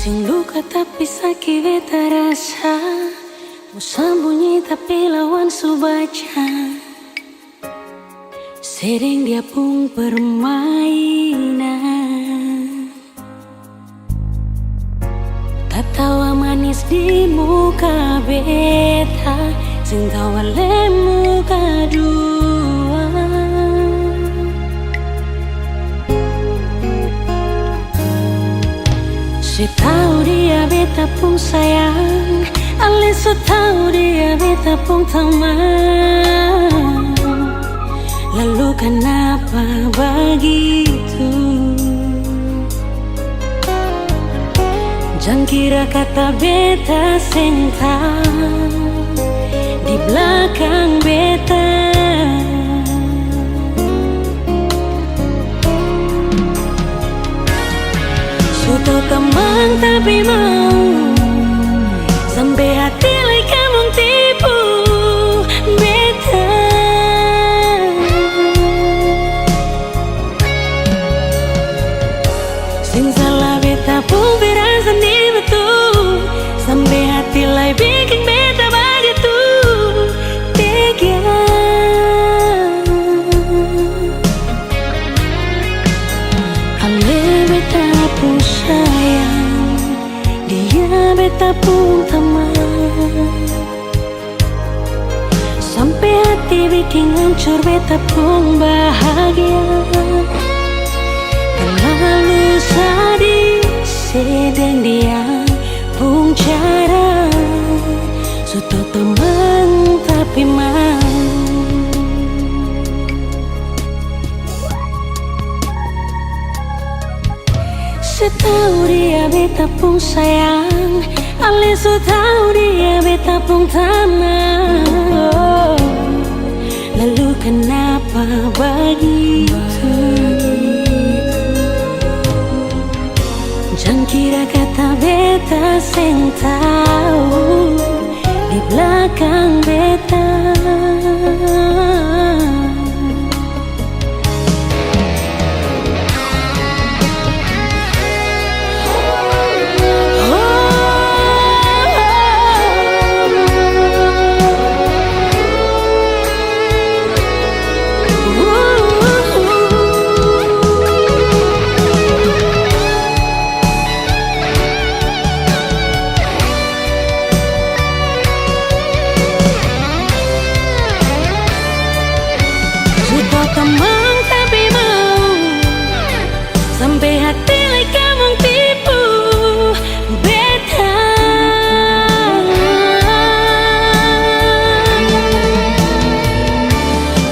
Sing luka tapi sakit beta rasa, mau sembunyi tapi lawan su baca. Sering dia pun permainan, tatawa manis di muka beta, sing tawa le muka dua. Saya tahu dia beta pun sayang, ale so tahu dia beta pun teman. Lalu kenapa begitu? Jangan kira kata beta senta di belakang beta. Sudah teman tapi mau sampai hati lai kamu tipu beta. Sing salah beta pun berasa di betul, sampai hati lai bikin beta begitu tega. Ale beta pun sayang, dia beta pun teman. Sampai hati bikin hancur beta pun bahagia. Terlalu sedih sedang dia pun cara. Sudah teman tapi mau. Setahu dia beta pun sayang, ale so tahu dia beta pun tenang. Lalu kenapa begitu? Jangan kira kata beta seng tahu di belakang beta. Teman tapi mau sampai hati lai kamu tipu beta.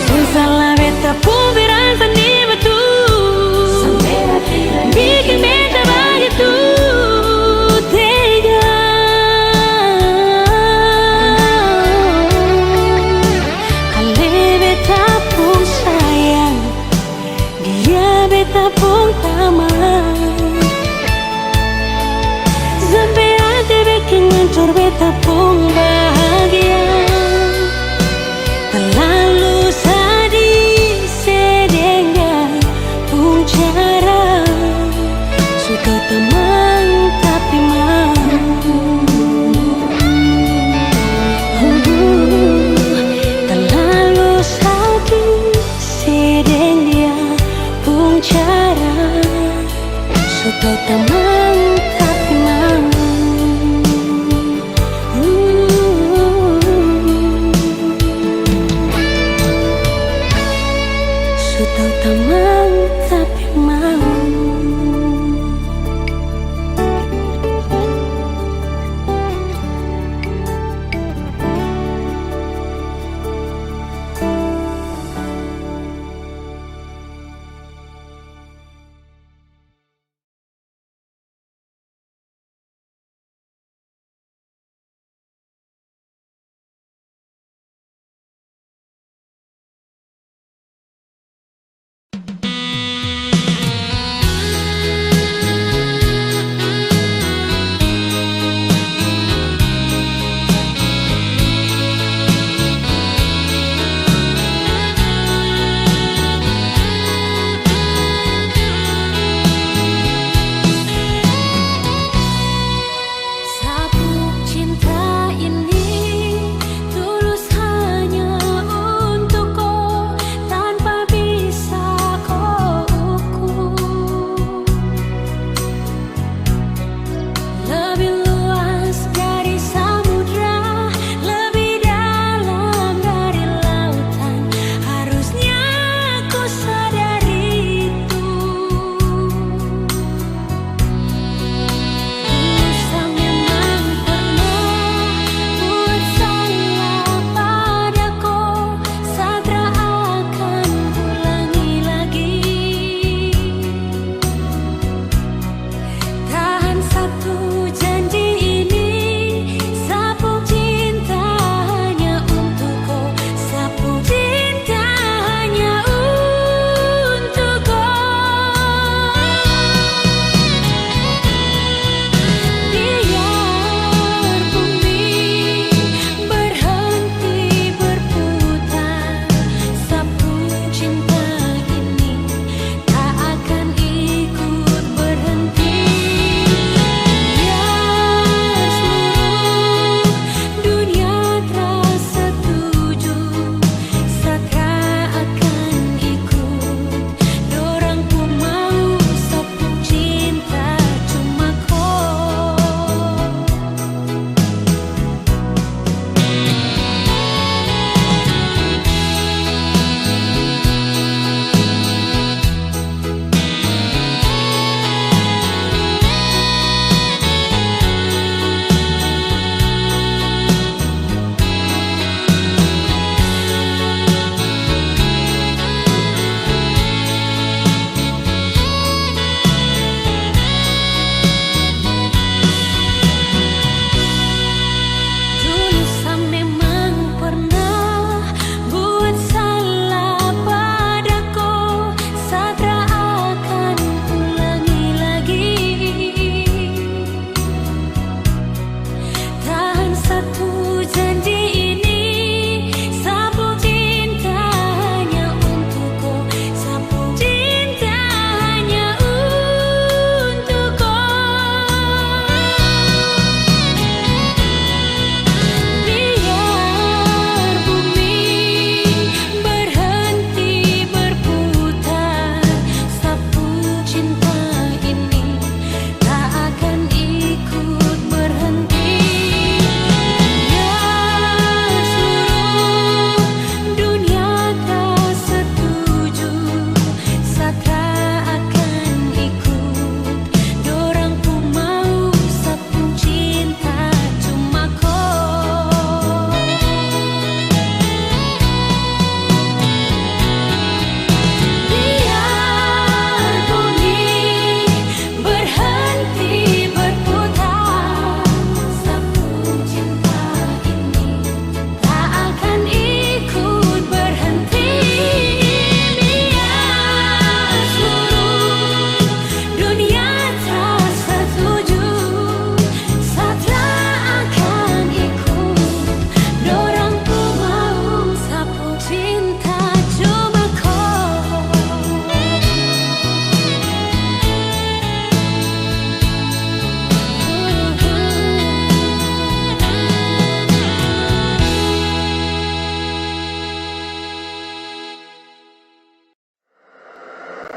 Sing salah beta pun berasa di betul, sampai hati lai bikin beta begitu tega. Ale beta pun sayang, dia beta pun teman. Sampai hati bikin hancur beta pun bahagia. Terlalu sedih sedang pun cara. Sudah teman tapi mau. Terlalu sedih sedang dia pun cara. Sudah teman tapi mau. Sudah teman tapi mau.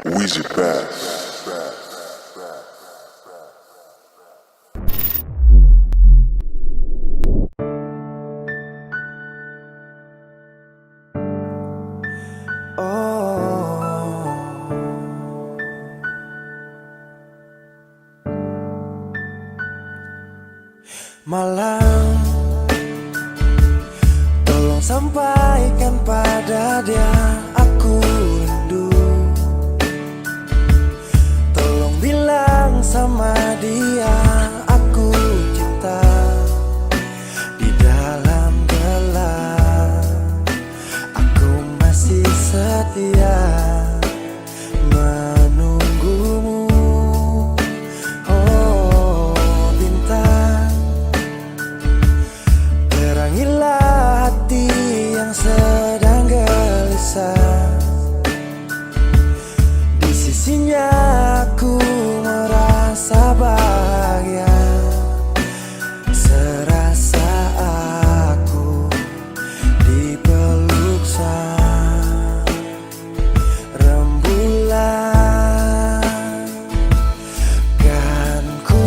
Weezy Bass. Malam, tolong sampaikan pada dia aku rindu. Tolong bilang sama dia aku cinta. Di dalam gelap aku masih setia menunggumu. Oh bintang, terangilah hati yang sedang gelisah. Di sisinya aku merasa bahagia, serasa aku dipeluk sang rembulan. Kan ku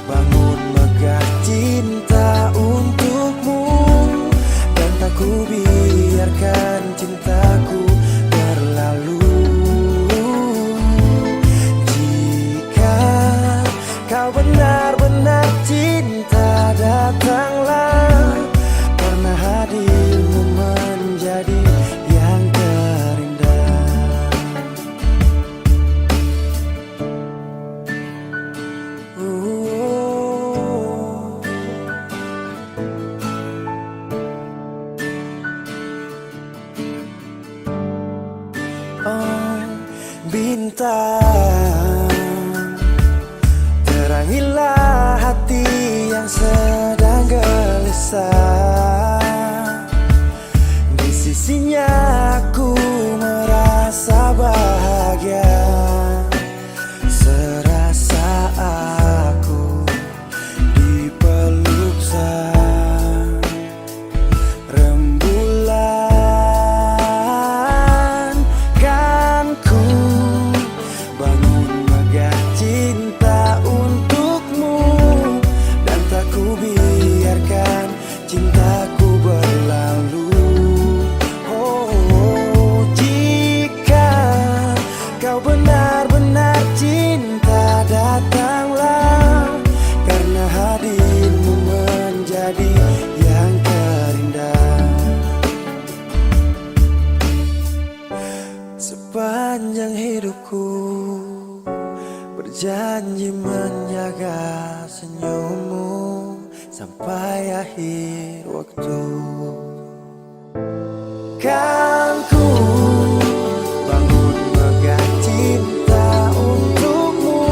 bangun megah cinta untukmu, dan tak ku biarkan cintaku berlalu. Jika kau benar-benar cinta, datanglah, karena hadirmu menjadi yang terindah. Oh bintang, terangilah hati yang sedang gelisah. Di sisinya aku merasa bahagia, serasa aku dipeluk sang rembulan. Kan ku bangun megah cinta untukmu, dan tak ku biarkan cintaku berlalu. Oh jika kau benar-benar cinta, datanglah, karena hadirmu menjadi yang terindah. Sepanjang hidupku berjanji menjaga senyummu sampai akhir waktu. Kan ku bangun megah cinta untukmu,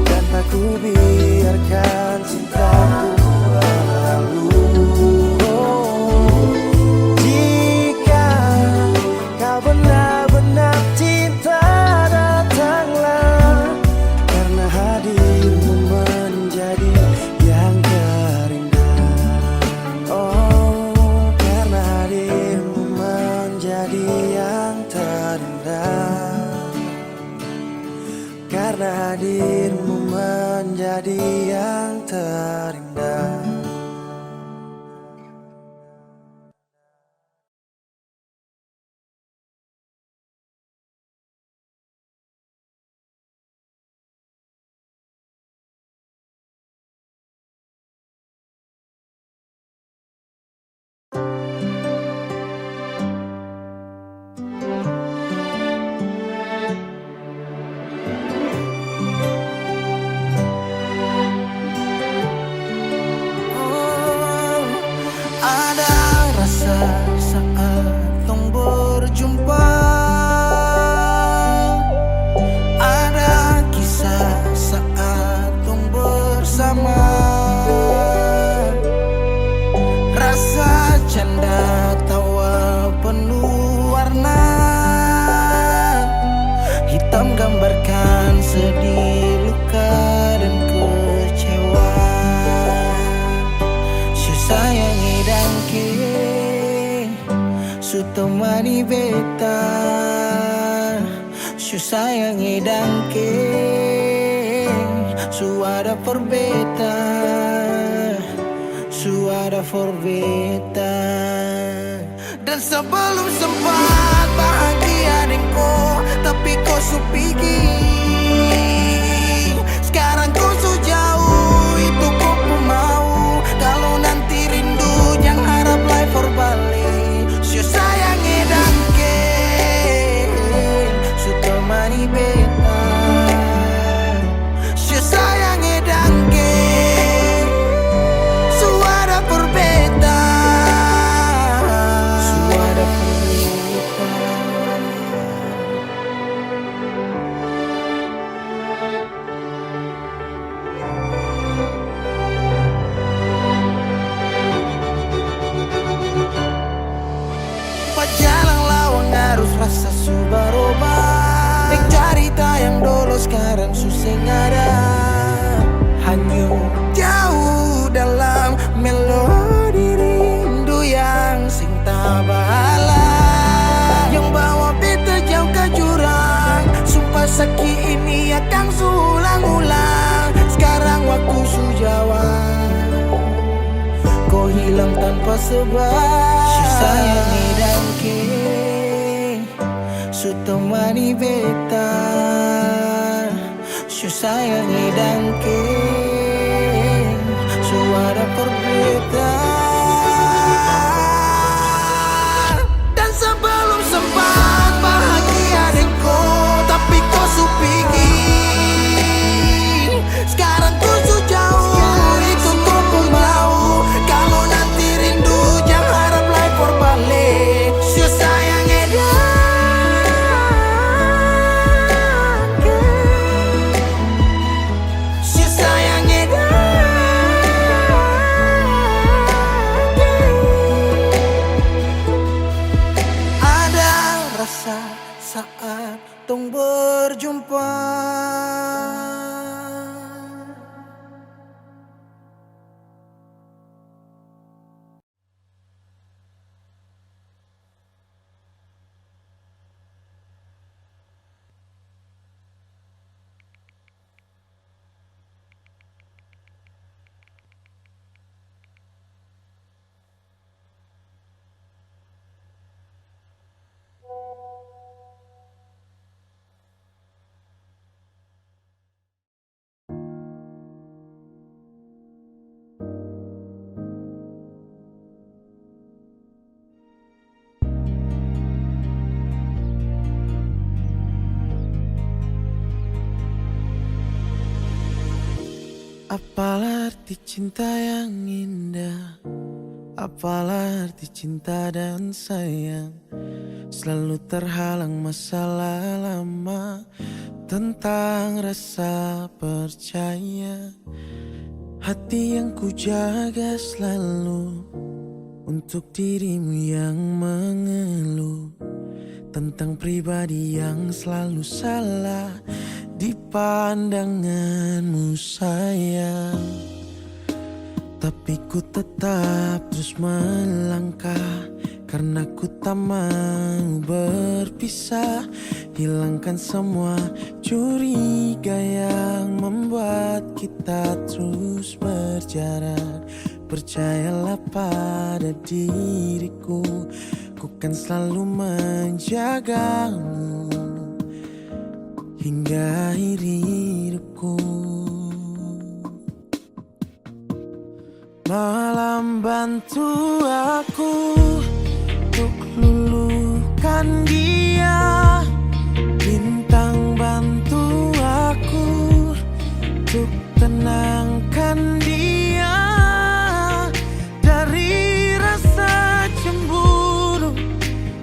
dan tak ku biarkan cintaku berlalu. Jika kau benar-benar cinta, datanglah, karena hadirmu menjadi yang terindah. Oh, karena hadirmu menjadi yang terindah. Karena hadirmu menjadi yang terindah. Ada rasa saat tong berjumpa, ada kisah saat tong bersama, rasa canda tawa penuh warna, hitam gambarkan sedih, luka dan kecewa. Sayangi dan ke su temani beta, sayangi dangke suara forbeta dan sebelum sempat bahagia denko tapi kau supigi sekarang kau so jauh itu kau pun mau kalau nanti rindu jangan harap life for balik so sayangi dangke su temani beta so sayangi dangke suara berbeda suara berbeda Pajalang lawang harus rasa subaroba Nek cerita yang dulu sekarang susah ada hanyut jauh dalam melodi rindu yang sing tabala yang bawa beta jauh ke jurang sumpah sakit ini akan ulang-ulang sekarang waktu sujawab kau hilang tanpa sebab si sayangi dangke su temani beta si sayangi dangke suara berbeda dan sebelum sempat bahagia denko tapi kau supigi sekarang kau su jauh itu kau pun mau kalau nanti rindu jangan harap life for balik si sayangi dangke si sayangi rasa saat tong berjumpa Apalah arti cinta yang indah, apalah arti cinta dan sayang. Selalu terhalang masalah lama tentang rasa percaya. Hati yang ku jaga selalu untuk dirimu yang mengeluh tentang pribadi yang selalu salah di pandanganmu sayang. Tapi ku tetap terus melangkah karena ku tak mau berpisah. Hilangkan semua curiga yang membuat kita terus berjarak. Percayalah pada diriku, ku kan selalu menjagamu hingga akhir hidupku. Malam bantu aku untuk luluhkan dia, bintang bantu aku untuk tenangkan dia dari rasa cemburu,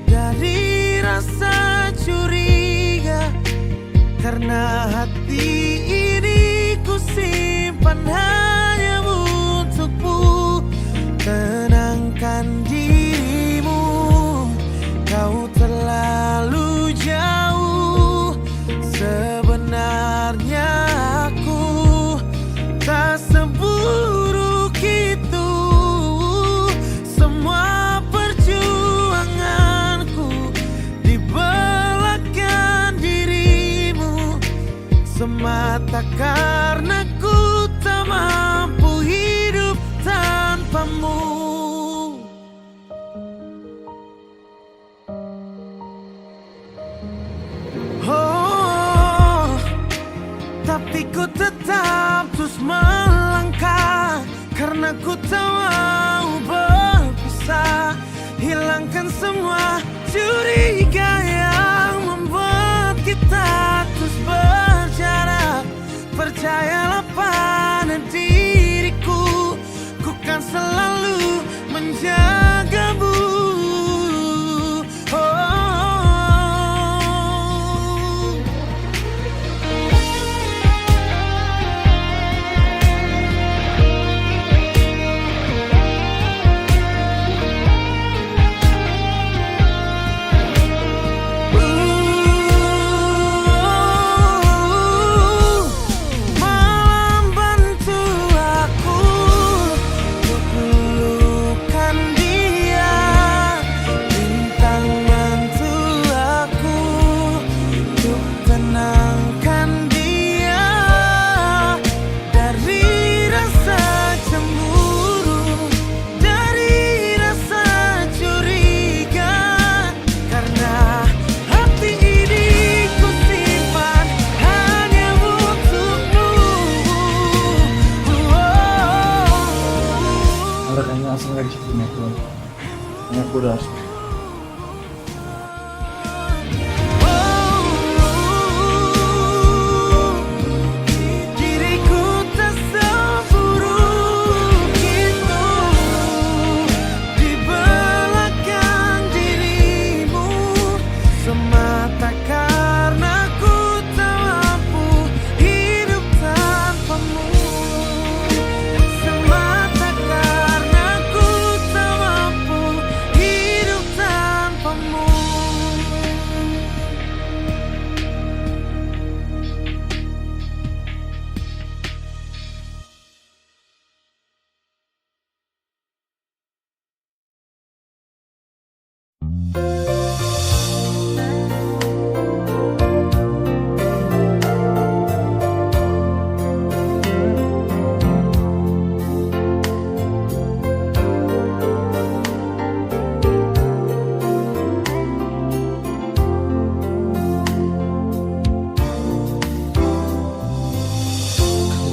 dari rasa curiga. Karena hati ini ku simpan hanya untukmu. Tenangkan dirimu, kau terlalu jauh. Sebenarnya aku tak seburuk itu. Semua perjuanganku di belakang diri semata karena ku tak mampu hidup tanpamu. Oh, tapi ku tetap terus melangkah karena ku tak mau berpisah. Hilangkan semua curiga yang membuat kita terus berjarak. Percayalah pada diriku, ku kan selalu menjagamu. Langsung lagi punya tuh, aku udah harus. Diriku tak seburuk itu di belakang dirimu, semata karena ku tak mampu hidup tanpamu. Semata karena ku tak mampu hidup tanpamu.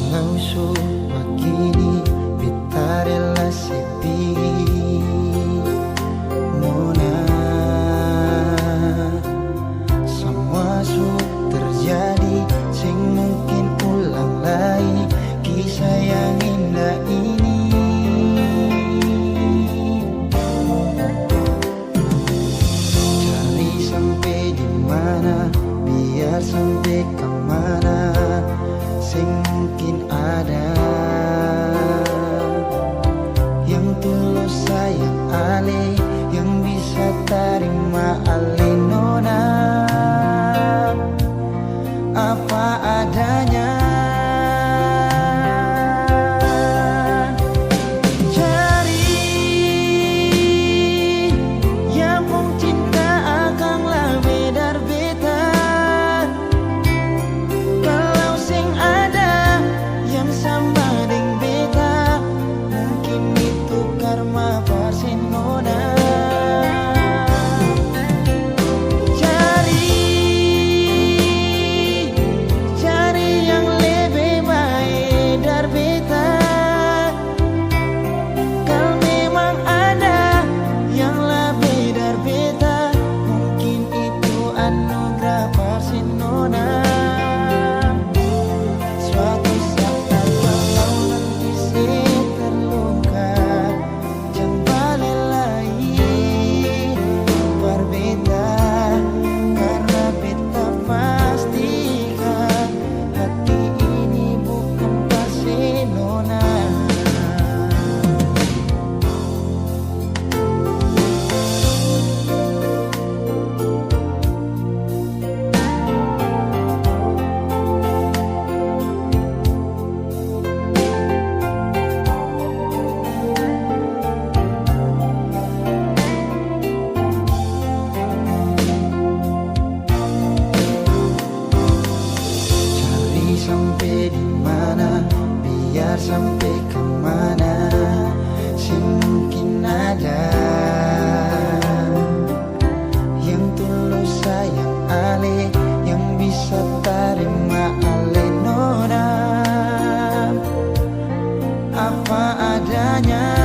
Kalau semua kini beta relasi nona, semua sudah terjadi, sing mungkin ulang lagi kisah yang indah ini. Cari sampai di mana, biar sampai kemana, sing mungkin ada yang tulus sayang ale, yang bisa terima ale nona apa adanya. Cari yang pun cinta akanlah bedar beta. Kalau sing ada yang sama deng beta, mungkin itu karma Barcelona. Cari yang lebih baik dari beta. Kalau memang ada yang lebih dari beta, mungkin itu anugerah Barcelona. Suatu saat kalau nanti saya terluka, jangan balik lagi berbeda, karena beta pastikan hati ini bukan Barcelona. sampai kemana sih mungkin ada yang tulus sayang ale, yang bisa terima ale nona apa adanya.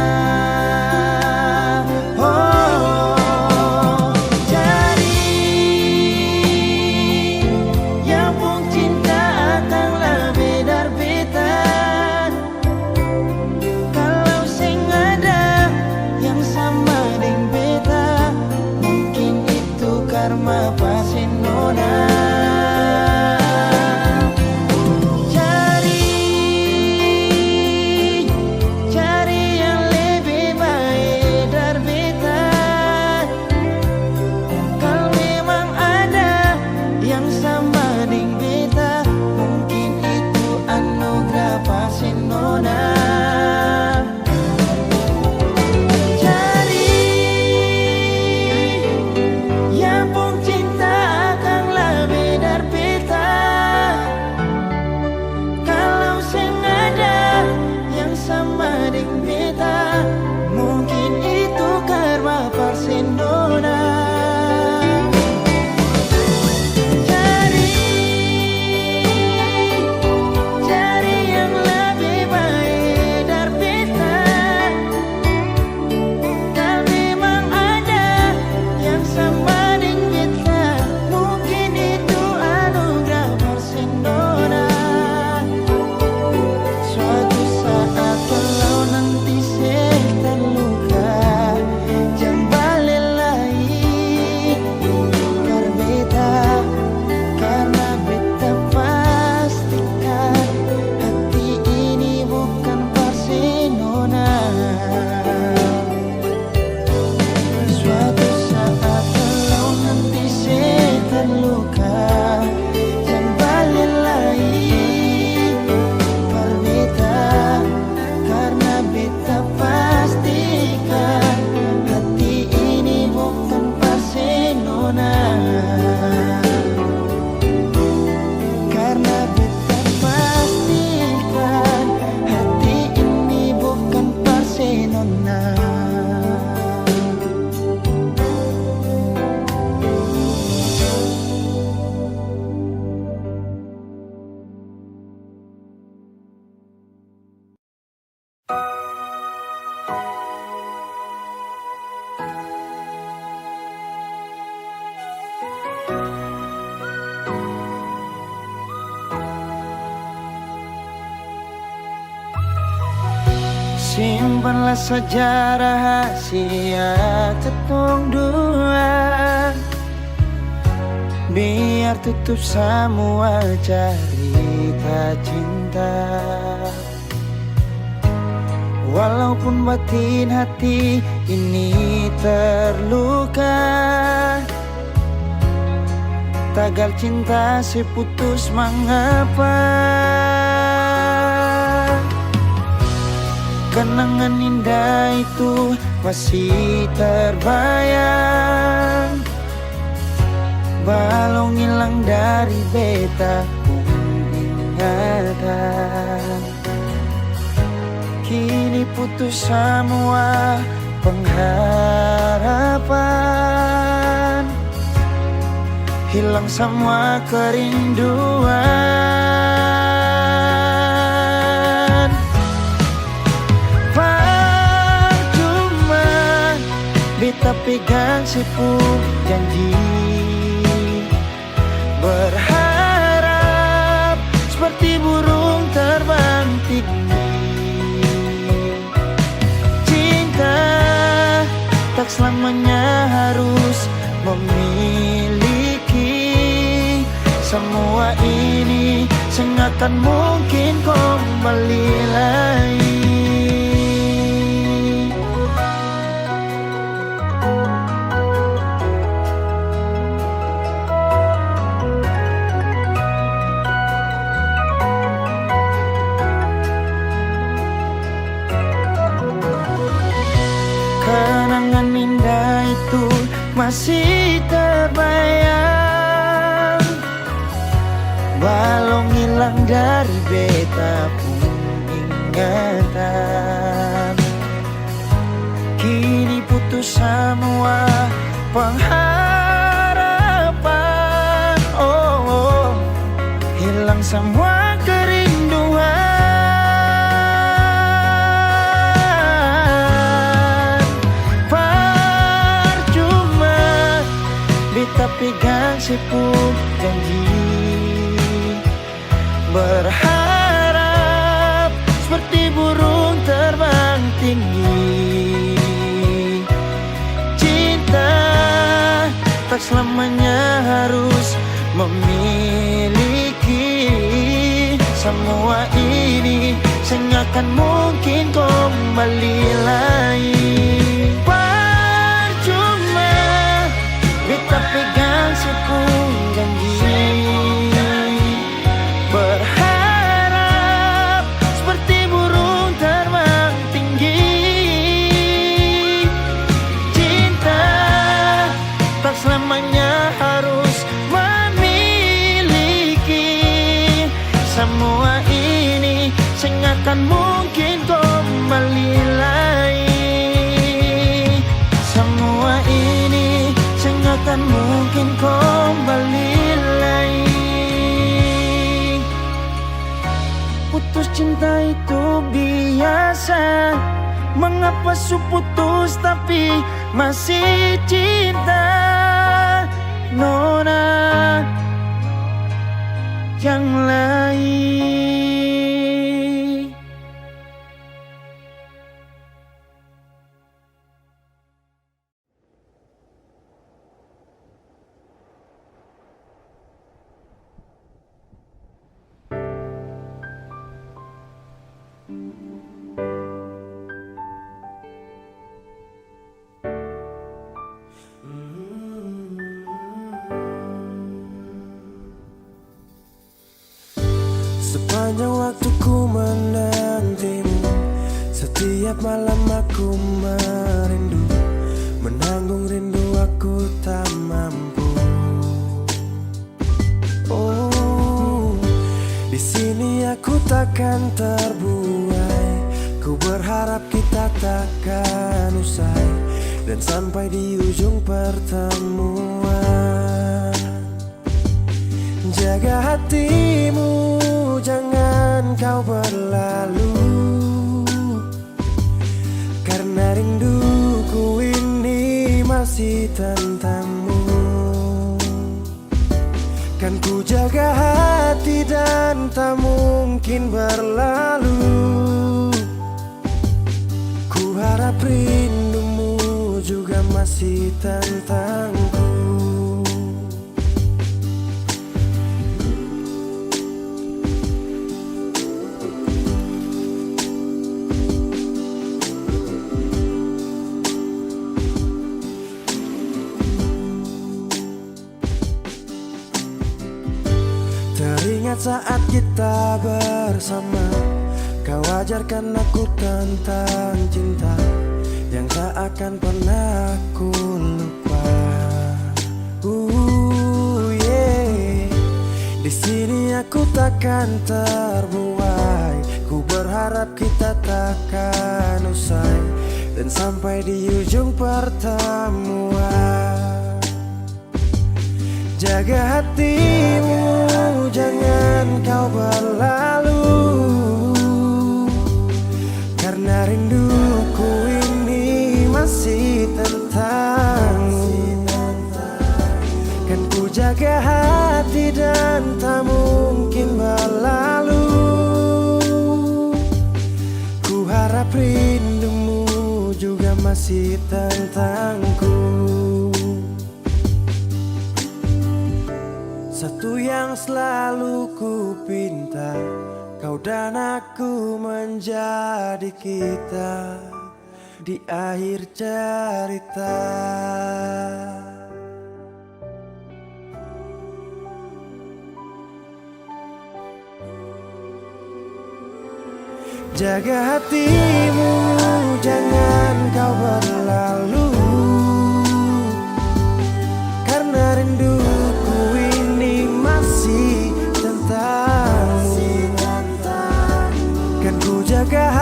Simpanlah sejarah rahasia ketong dua, biar tutup semua cerita cinta. Walaupun batin hati ini terluka, tagal cinta seputus mengapa. Kenangan indah itu masih terbayang, balong hilang dari beta pun ingatan. Kini putus semua pengharapan, hilang semua kerinduan. Beta pegang sepuh janji, berharap seperti burung terbang tinggi. Cinta tak selamanya harus memiliki. Semua ini sengakan mungkin kembali lagi. Kenangan indah itu masih terbayang, balong hilang dari beta pun keringetan. Kini putus semua pengharapan. Oh, hilang semua kerinduan. Percuma beta pegang sepuk janji, berharap seperti burung terbang tinggi. Cinta tak selamanya harus memiliki. Semua ini sengakan mungkin kembali lagi. Percuma beta pegang sepung janji, berharap seperti burung terbang tinggi. Cinta tak selamanya harus memiliki. Semua ini sengakan mungkin kembali lagi. Semua ini sengakan mungkin kembali lagi. Putus cinta itu biasa, mengapa su putus tapi masih cinta? Nona yang lain. Sepanjang waktu ku menantimu, setiap malam aku merindu, menanggung rindu aku tak mampu. Oh, di sini aku takkan terbuai. Ku berharap kita takkan usai dan sampai di ujung pertemuan. Jaga hatimu, jangan kau berlalu, karena rinduku ini masih tentangmu. Kan ku jaga hati dan tak mungkin berlalu. Ku harap rindumu juga masih tentangku. Teringat saat kita bersama, kau ajarkan aku tentang cinta yang tak akan pernah aku lupa. Yeah. Di sini aku takkan terbuai. Ku berharap kita takkan usai dan sampai di ujung pertemuan. Jaga hatimu, jangan kau berlalu, karena rinduku ini masih tentangmu. Kan ku jaga hati dan tak mungkin berlalu. Ku harap rindumu juga masih tentangku. Satu yang selalu ku pinta, kau dan aku menjadi kita di akhir cerita. Jaga hatimu, jangan kau berlalu, karena rinduku ini masih tentangmu. Kan ku jaga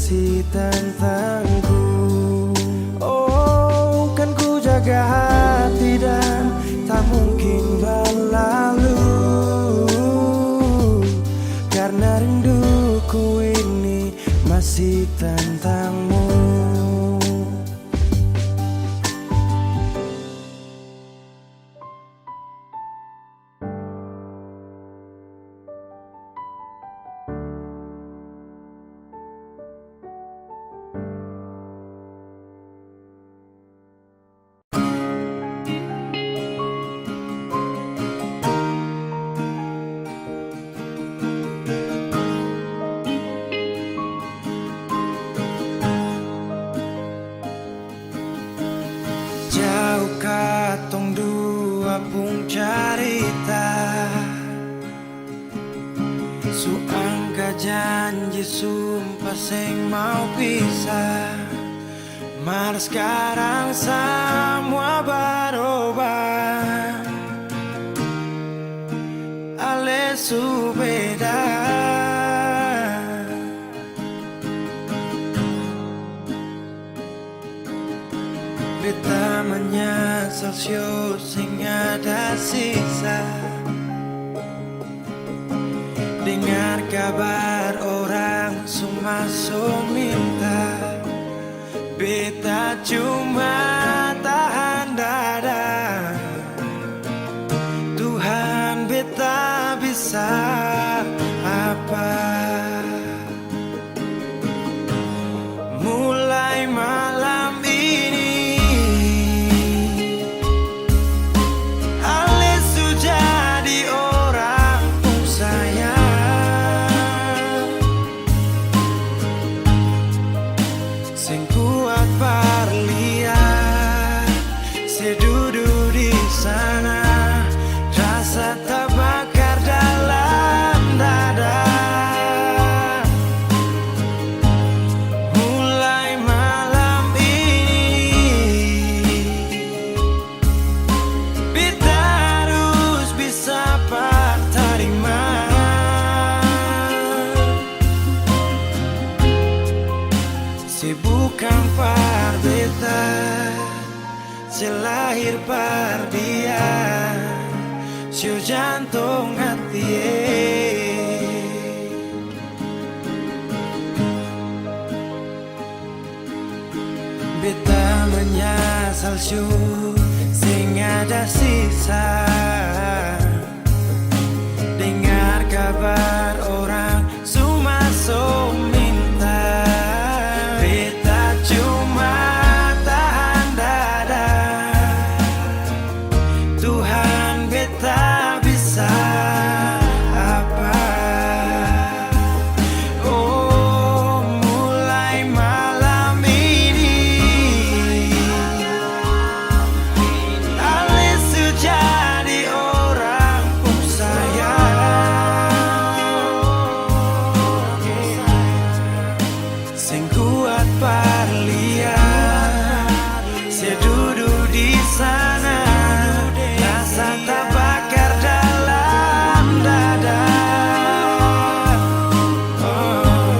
masih tentangku. Oh, kan ku jaga hati dan tak mungkin berlalu, karena rinduku ini masih tentangmu. Jauh katong dua pung carita, su angka janji sumpah seng mau pisah. Mar sekarang semua berubah, ale su beda. Beta menyesal sio sing ada sisa, dengar kabar orang semua minta. Beta cuma tahan dada, Tuhan beta bisa apa. Mulai malam ini ale su jadi orang pun sayang, sing kuat berlian sedudu di sana, rasa terbakar dalam dada. Mulai malam ini beta harus bisa terima, bukan par beta, selahir par dia, siu jantung hati. Beta menyesal siu sing ada sisa, dengar kabar orang semua minta. Beta cuma tahan dada, Tuhan beta bisa apa. Oh, mulai malam ini ale su jadi orang pun sayang, sing kuat berlian sedudu di sana, rasa terbakar dalam dada. Oh,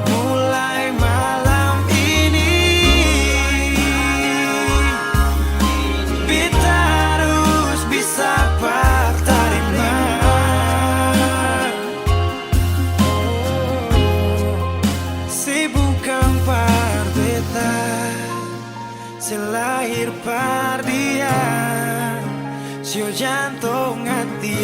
mulai malam ini beta harus bisa terima, bukan par beta, selahir par dia, sio jantung hati.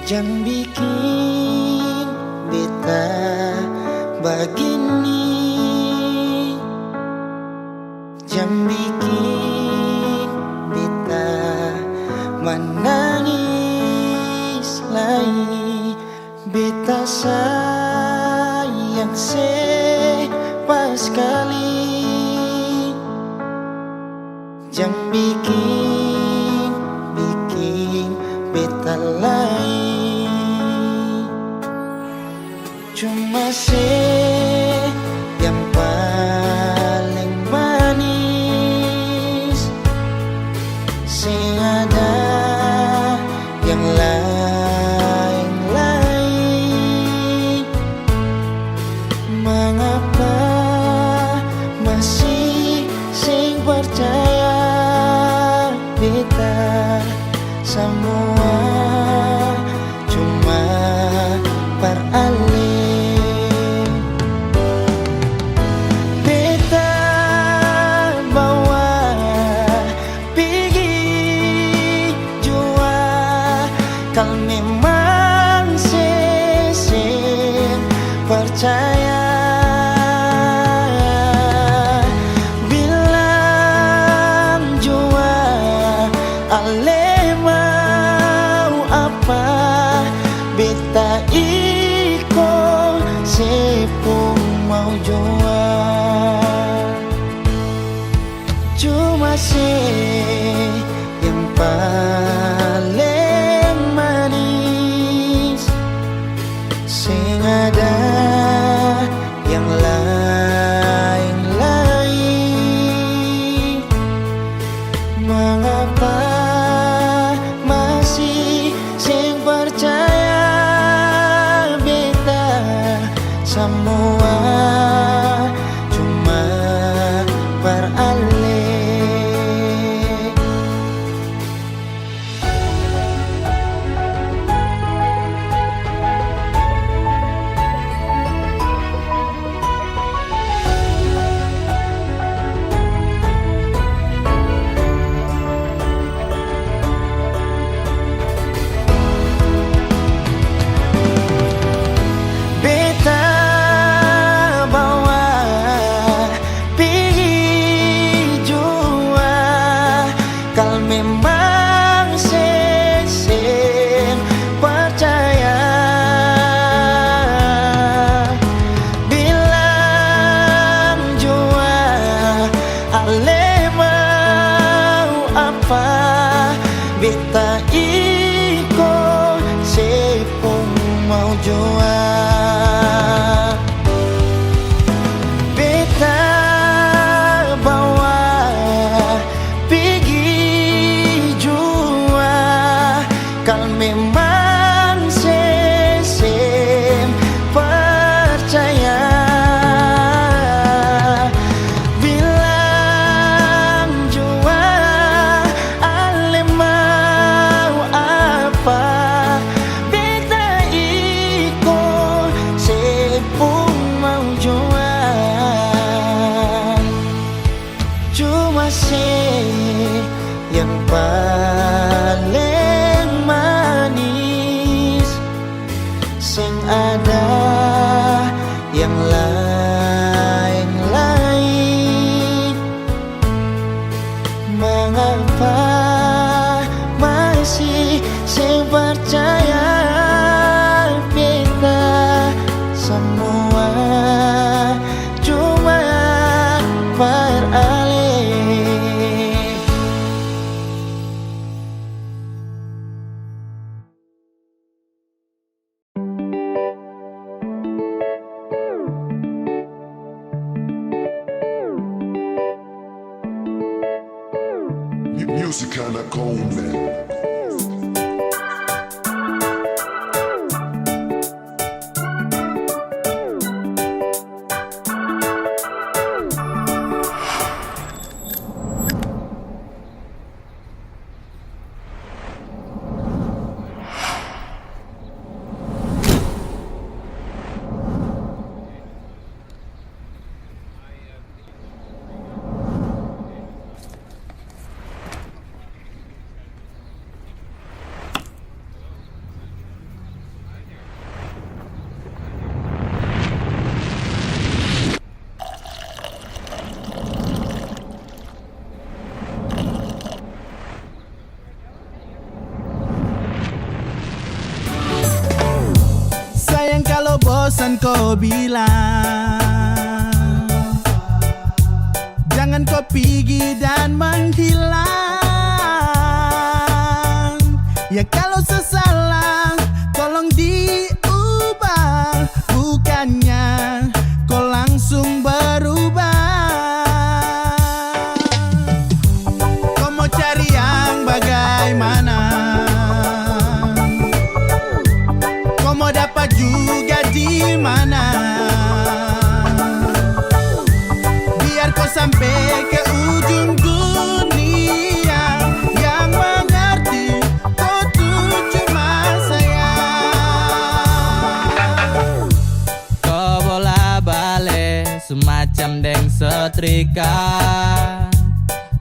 Jangan bikin beta begini, jangan bikin beta menangis lagi. Beta sayang pas sekali, jangan bikin beta lain. Cuma yang paling manis, sing ada yang lain-lain. Mengapa masih sing percaya beta semua cuma peralih. Beta bawa pergi jua, kal memang sesing percaya. Bilang jua ale mau apa, beta iko sepung mau jual. Cuma yang paling manis, sing ada yang lain-lain. Mengapa masih sing percaya beta semua cuma peralih. Beta bawa pergi jua, kal memang sesing percaya. Bilang jua ale mau apa, beta iko sepung mau jual. Beta bawa pergi jua, kal memang sesing percaya. Bilang jua ale mau apa, beta iko sepung mau jual. Cuma yang paling manis, sing ada yang lain-lain. Mengapa masih sing percaya beta semua cuma peralih. Music kinda cold, man. bosan kau bilang, jangan kau pergi dan menghilang. Ya kalau sesalah tolong diubah, bukannya kau langsung berubah. Kau mau cari yang bagaimana, kau mau dapat juga di mana. Biar kau sampai ke ujung dunia, yang mengerti kau tuh cuma saya. Kau bola balik semacam deng setrika,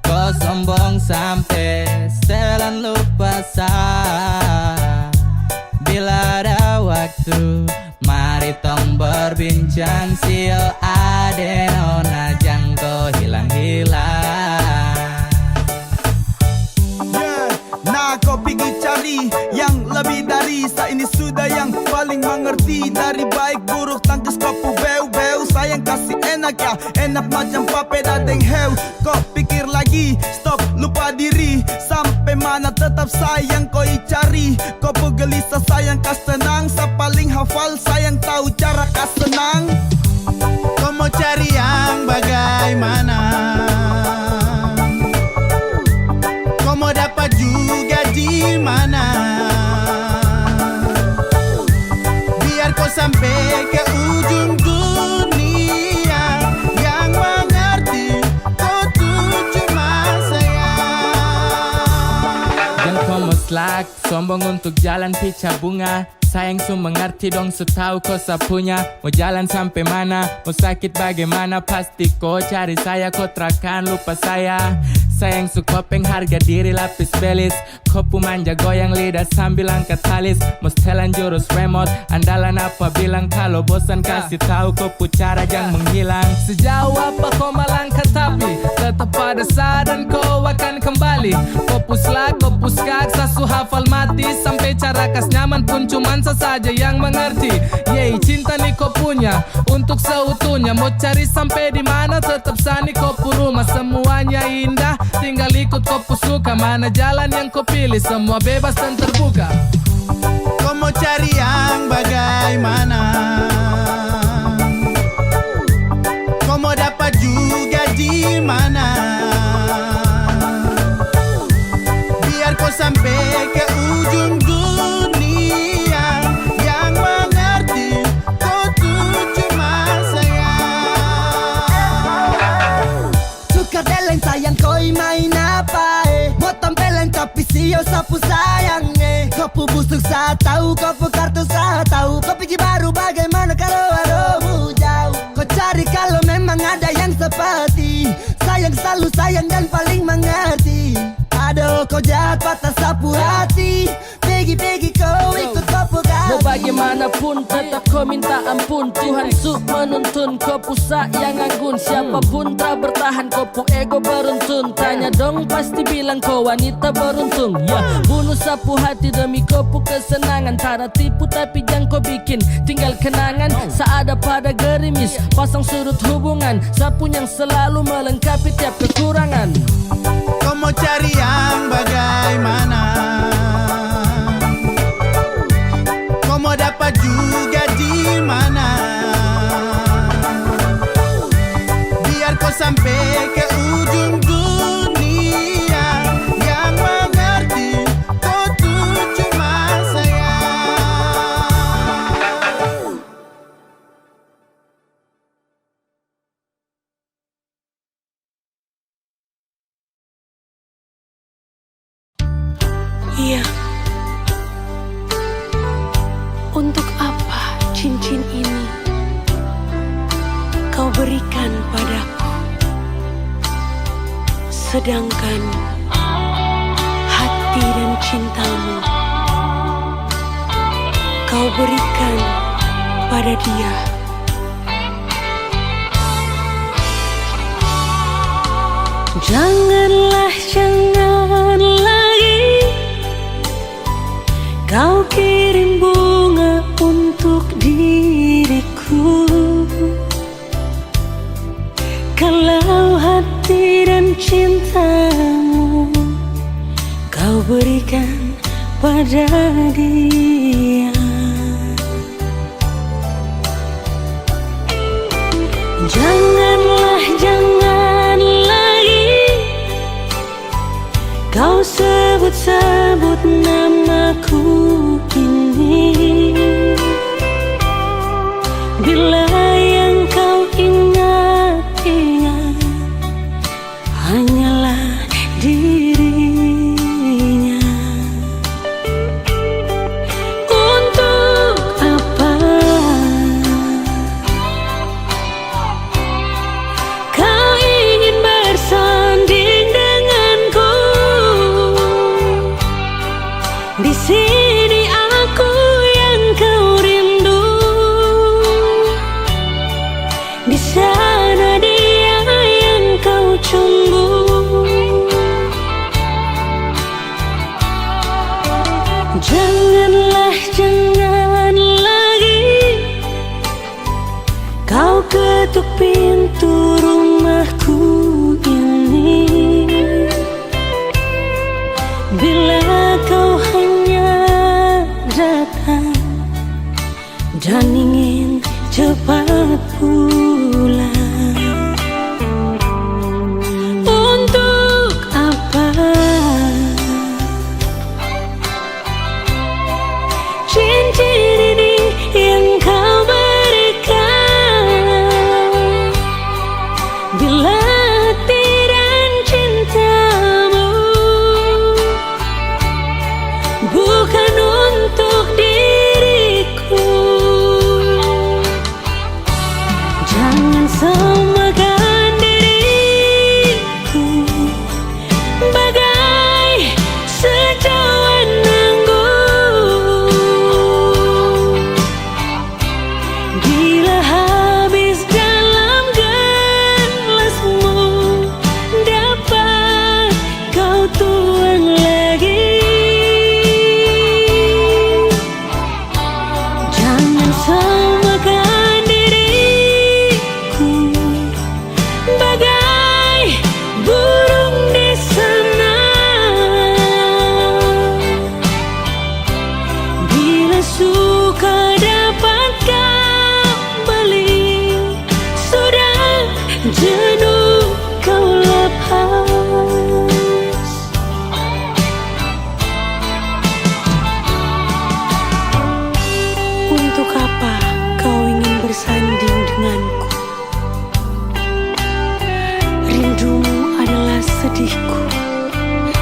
kau sombong sampai setelan lupa sah. Bila ada waktu, mari tong berbincang. Sio adeno najang kau hilang-hilang. Nah kau pergi cari yang lebih dari saya, ini sudah yang paling mengerti. Dari baik buruk tangkis kopu beu-beu, sayang kasih enak ya, enak macam papeda deng heu. Kau pikir lagi, stop, lupa diri. Sampai mana tetap sayang kau cari. Kau gelisah sayang kas tenang, sa paling hafal sayang tahu cara kas senang. Kau mau cari yang bagaimana, kau mau dapat juga di mana. Biar kau sampai ke ujung dunia, yang mengerti kau tuh cuma saya. Jangan kau muslak, sombong untuk jalan pica bunga. Sayang su mengerti dong, su tahu kau sapunya. Mau jalan sampai mana, mau sakit bagaimana, pasti kau cari saya, kau terakan lupa saya. Sayang su kopeng harga diri lapis belis, kopu manja goyang lidah sambil angkat alis. Mau setelan jurus remote, andalan apa bilang, kalau bosan kasih tahu kopu cara jangan menghilang. Sejauh apa kau melangkah tapi tetap pada saat dan kau akan kembali. Kopu selak, kopu skak, sasu hafal mati. Sampai cara kas nyaman pun cuman saja yang mengerti. Yeay, cinta nih kau punya untuk seutuhnya. Mau cari sampai di mana tetap sani kopu rumah. Semuanya indah, tinggal ikut kopu suka. Mana jalan yang kau pilih, semua bebas dan terbuka. Kau mau cari yang bagaimana, kau mau dapat juga di mana. Biar kau sampai ke ujung dunia, yang mengerti kau tuh cuma saya. Suka deleng sayang kau main apa mau tampilin tapi sio sapu sayang Kopu busuk saat tahu, kopu kartu saat tahu. Kau pergi baru bagaimana kalau aduhmu jauh. Kau cari kalau memang ada yang seperti sayang, selalu sayang dan paling mengerti. Aduh kau jahat patah sapu hati, pergi-pergi kau ikut kopu kami. Mau bagaimanapun tetap kau minta ampun. Tuhan su menuntun kopu yang anggun. Siapapun tak bertahan kopu ego beruntun. Tanya dong pasti bilang kau wanita beruntung. Ya bunuh sapu hati demi kopu kesenangan. Tara tipu tapi jangan kau bikin tinggal kenangan. Seada pada gerimis pasang sudut hubungan. Sapu yang selalu melengkapi tiap kekurangan. Kau mau cari yang bagaimana, kau mau dapat juga di mana. Biar kau sampai ke ujung dunia, yang mengerti kau tuh cuma saya. Iya. Untuk apa cincin ini kau berikan padaku, sedangkan hati dan cintamu kau berikan pada dia. Janganlah, jangan lagi kau kirim bunga untuk diriku. pada dia. Janganlah, jangan lagi kau sebut-sebut namaku ini. Bila yang kau ingat-ingat hanyalah dirinya. Untuk apa kau ingin bersanding denganku? Di sini aku yang kau rindu, di sana dia yang kau cumbu. Janganlah, jangan lagi kau ketuk pintu rumahku ini. Bila kau hanya datang dan ingin cepat pulang. Untuk apa cincin ini yang kau berikan? Bila hati dan cintamu bukan untuk diriku, jangan samakan diriku bagai sejauhan anggur. Bila habis dalam gelasmu, dapat kau tuang lagi. Jangan samakan diriku bagai burung di sana. Bila suka dapat kau beli, sudah jenuh kau lepas. Untuk apa kau ingin bersanding denganku? Rindumu adalah sedihku,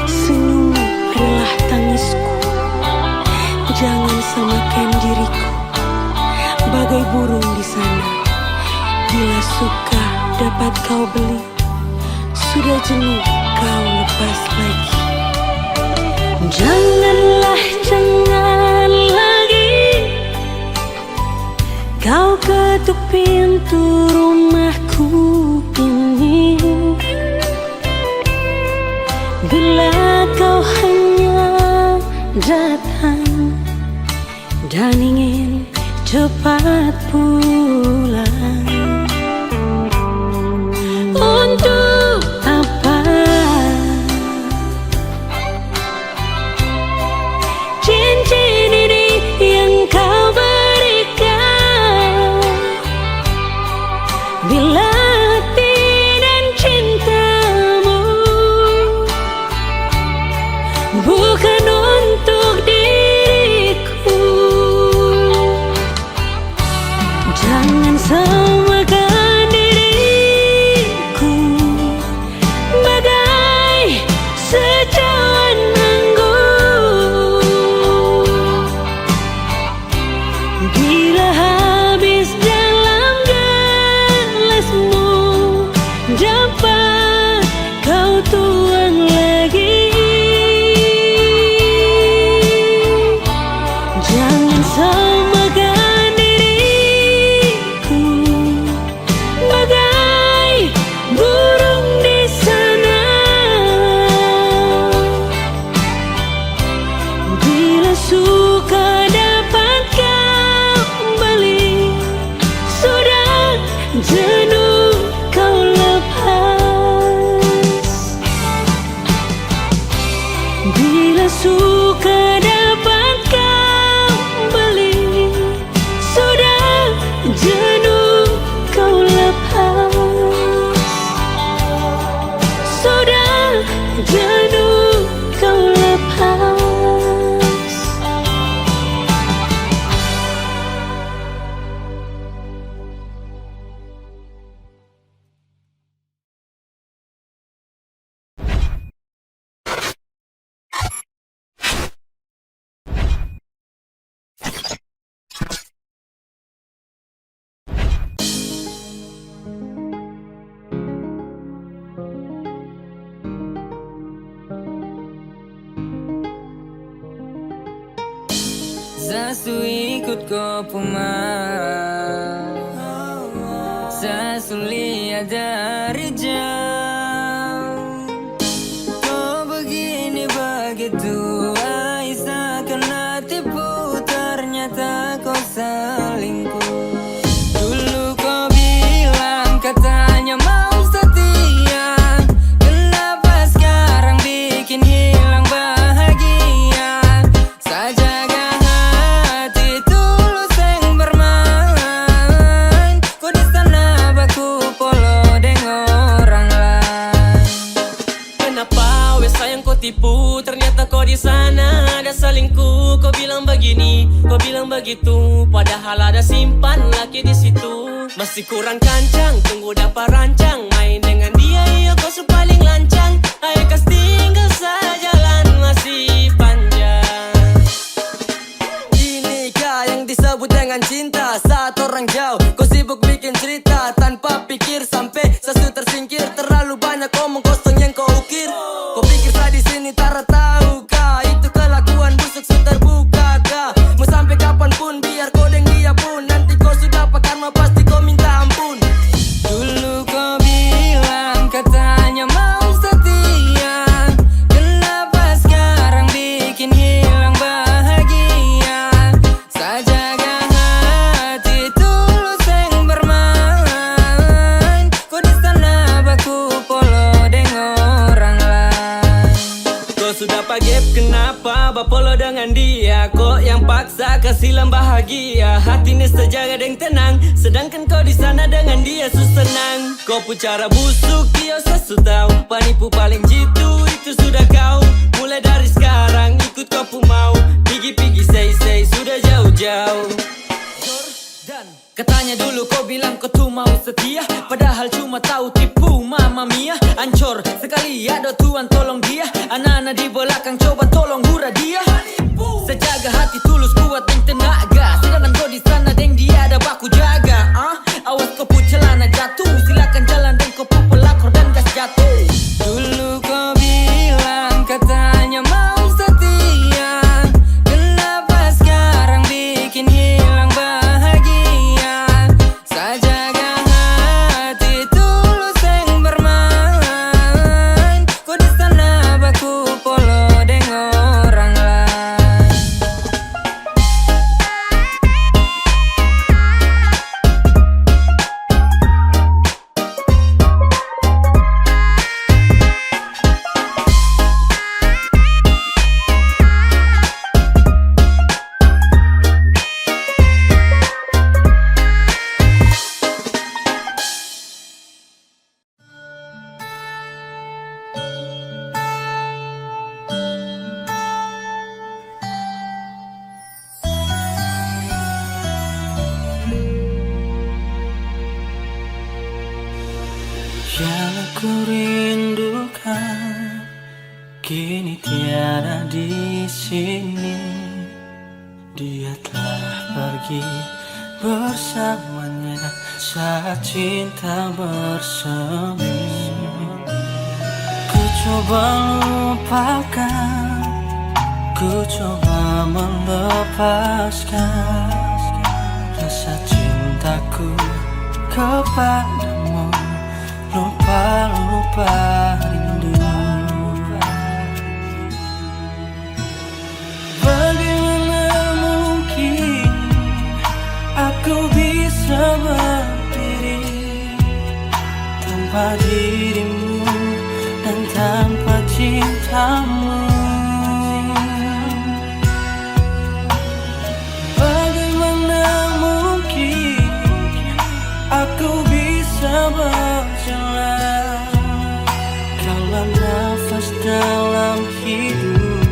senyummu adalah tangisku. Jangan samakan diriku bagai burung di sana. Bila suka dapat kau beli, sudah jenuh kau lepas lagi. Janganlah, jangan lagi kau ketuk pintu rumahku ini. Bila kau hanya datang dan ingin cepat pulang. Untuk apa cincin ini yang kau berikan? Bila hati dan cintamu bukan untuk diriku, jangan samakan diriku bagai sejauhan anggur. Bila habis dalam gelasmu, dapat kau tuang lagi. Jangan samakan diriku bagai burung di sana. Bila suka dapat kau beli, sudah jenuh kau lepas. Bila suka dapat Sasu ikut kau pemau, sasu lihat dari jauh. Kau begini begitu, seakan tipu, ternyata kau selingkuh. Dulu kau bilang katanya mau setia, kenapa sekarang bikin hilang bahagia? Sajaga hati tulus yang bermain, kau di sana baku polo dengan orang lain. Kenapa wes sayang kau tipu? Ternyata kau di sana ada selingkuh. Kau bilang begini, kau bilang begitu, padahal ada simpan laki di situ. Masih kurang kancang, tunggu dapat rancang. Main dengan dia, iya kau paling lancang. Ayo kas tinggal saja, jalan masih panjang. Inikah yang disebut dengan cinta? Saat orang jauh, kau sibuk bikin cerita tanpa pikir sampai sesu tersingkir. Terlalu banyak omong kosong yang kau ukir. Kau pikir saya di sini tak tahu kah? Itu kelakuan busuk sudah terbuka kah? Mau sampai kapanpun biar kau deng dia pun, nanti kau sudah pakai karma pasti kau minta ampun. Dulu kau bilang katanya mau setia, kenapa sekarang bikin hilang bahagia? Sajaga hati tulus yang bermain, kau di sana baku polo dengan orang lain. Kau sudah pagep, kenapa bapolo dengan dia? Kok yang paksa kasilam bahagia? Hati ini sejaga dan tenang, sedangkan kau di sana dengan dia senang. Kau pun cara busuk dia sesu tahu, penipu paling jitu itu sudah kau. Mulai dari sekarang ikut kau pun mau, pigi-pigi say sudah jauh-jauh. Katanya dulu kau bilang kau tuh mau setia, padahal cuma tahu tipu mama mia. Ancor sekali ada Tuhan tolong dia, anak-anak di belakang coba tolong hura dia. Sejaga hati tulus kuat dan tenaga, sedangkan kau di sana deng dia ada baku jaga. Awas kau pu celana jatuh, silakan jalan dan kau pu pelakor dan gas jatuh. Dulu kau bilang katanya mau setia, kenapa sekarang bikin hilang bahagia? Sajaga hati tulus yang bermain, kau di sana baku polo dengan orang lain. Yang aku rindukan kini tiada di sini. Dia telah pergi bersamanya saat cinta bersemi. Ku coba lupakan, ku coba melepaskan rasa cintaku kepadamu. Lupa rindu. Bagaimana mungkin aku bisa berdiri tanpa dirimu dan tanpa cintamu? Bagaimana mungkin aku bisa berjalan kalau nafas dalam hidup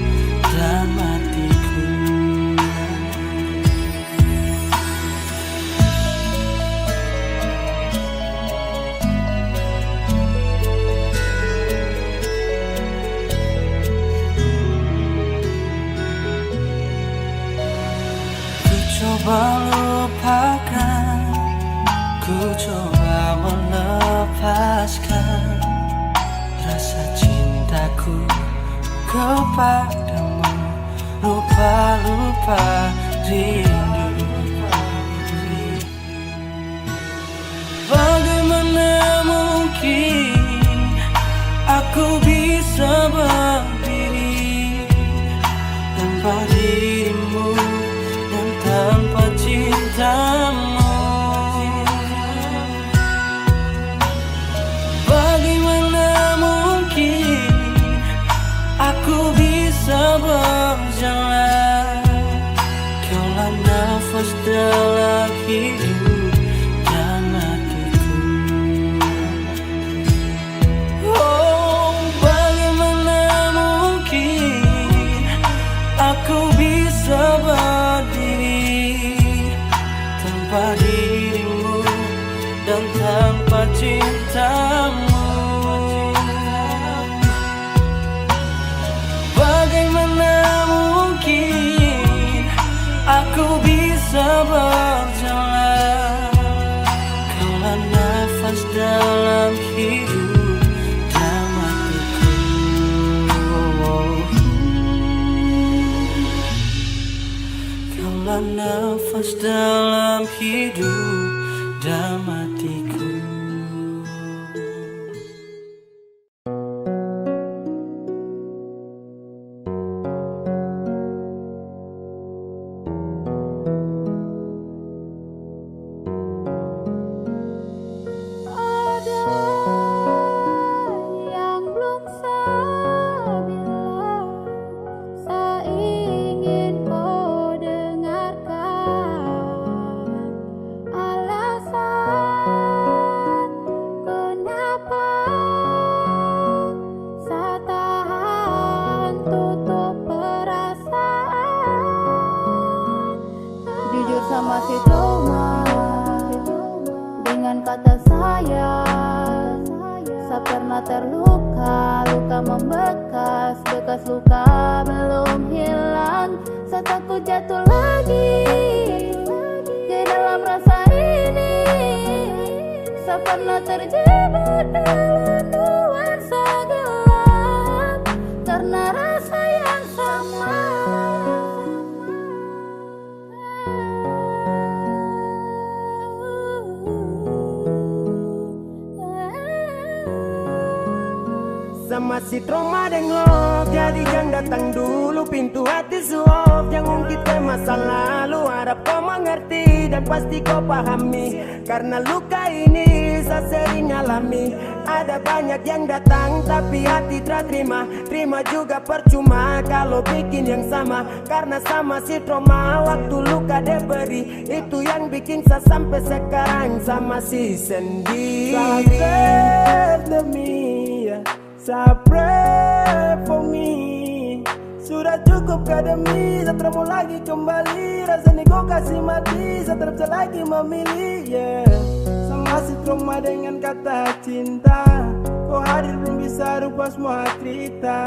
dan matiku? Ku coba lupakan, ku coba melepaskan rasa cintaku kepadamu. Lupa rindu. Bagaimana mungkin aku bisa berdiri tanpa dirimu dan tanpa cintamu? Bagaimana mungkin aku bisa berjalan? Kaulah nafas dalam hidup dan hatiku. Oh, bagaimana mungkin aku bisa berdiri tanpa dirimu dan tanpa cintamu? Bagaimana mungkin aku bisa berjalan? Kaulah nafas dalam hidup dan hatiku. Kaulah nafas dalam hidup dan hatiku. Ada yang belum saya bilang, saya ingin kau dengarkan alasan kenapa saya tahan tutup perasaan. Jujur sama si Toma, dengan kata saya pernah terluka, luka membekas, bekas luka belum hilang. Saya takut jatuh lagi ke dalam rasa ini. Saya pernah terjebak dalam nuansa gelap karena rasa yang sama. Sama si Troma deng love, jadi jangan datang dulu pintu hati suap. Jangan ungkit ke masa lalu, harap kau mengerti dan pasti kau pahami. Karena luka ini saya sering alami. Ada banyak yang datang tapi hati tak terima. Terima juga percuma kalau bikin yang sama. Karena sama si Troma waktu luka dia beri, itu yang bikin saya sampai sekarang sama si sendiri. Sampai demi saya pray for me. Sudah cukup kademi, saya tak mau lagi kembali. Rasanya kau kasih mati, saya tak bisa lagi memilih, yeah. Sama si Troma dengan kata cinta, kau hadir belum bisa rubah semua cerita.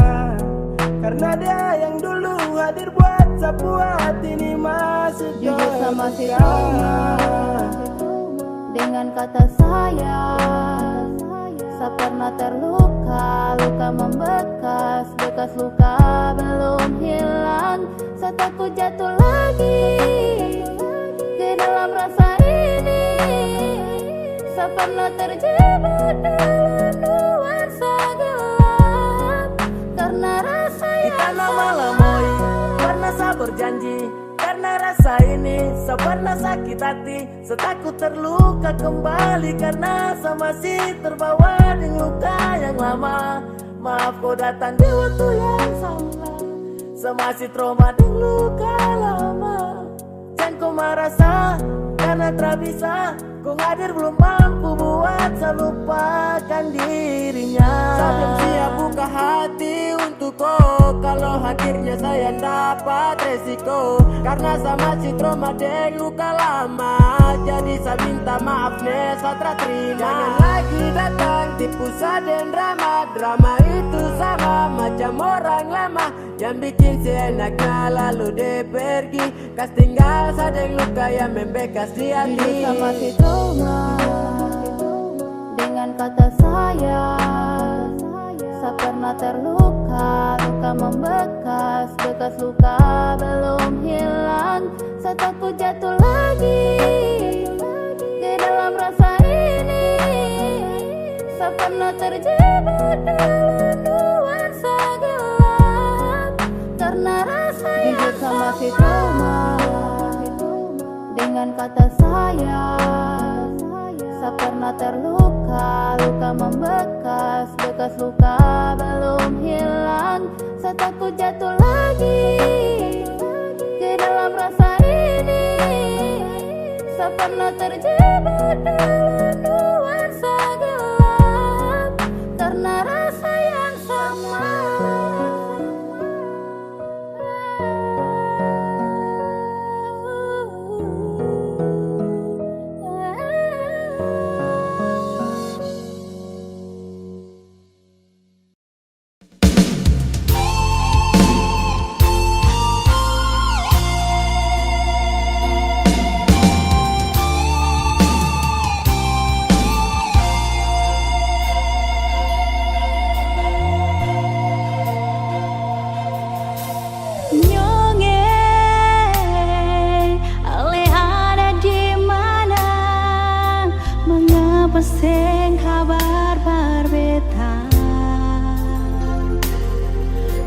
Karena dia yang dulu hadir buat sebuah hati ini masih jujur sama si Troma, dengan kata saya pernah terluka, luka membekas, bekas luka belum hilang. Saya takut jatuh lagi ke dalam rasa ini. Saya pernah terjebak dalam nuansa gelap karena rasa yang sama. Malamoy pernah saya berjanji, karena rasa ini saya pernah sakit hati. Saya takut terluka kembali karena saya masih terbawa dengan luka yang lama. Maaf kau datang di waktu yang salah, saya masih trauma dengan luka lama. Jangan kau merasa karena tak bisa, kau hadir belum mampu buat saya lupakan dirinya. Saya belum siap buka hati untuk kau, kalau hadirnya saya dapat resiko. Karena sama si Troma deng luka lama, jadi saya minta maaf nih, saya tak terima. Jangan lagi datang tipu saya dan drama. Drama itu sama macam orang lama yang bikin seenaknya lalu dia pergi. Kas tinggal saya deng luka yang membekas di hati. Jujur sama si Troma, dengan kata saya pernah terluka, luka membekas, bekas luka belum hilang. Saya kata saya. Saya pernah terluka, luka membekas, bekas luka belum hilang. Saya takut jatuh lagi ke dalam rasa ini. Saya pernah terjebak dalam nuansa gelap karena rasa yang sama. Sing kabar berbeda.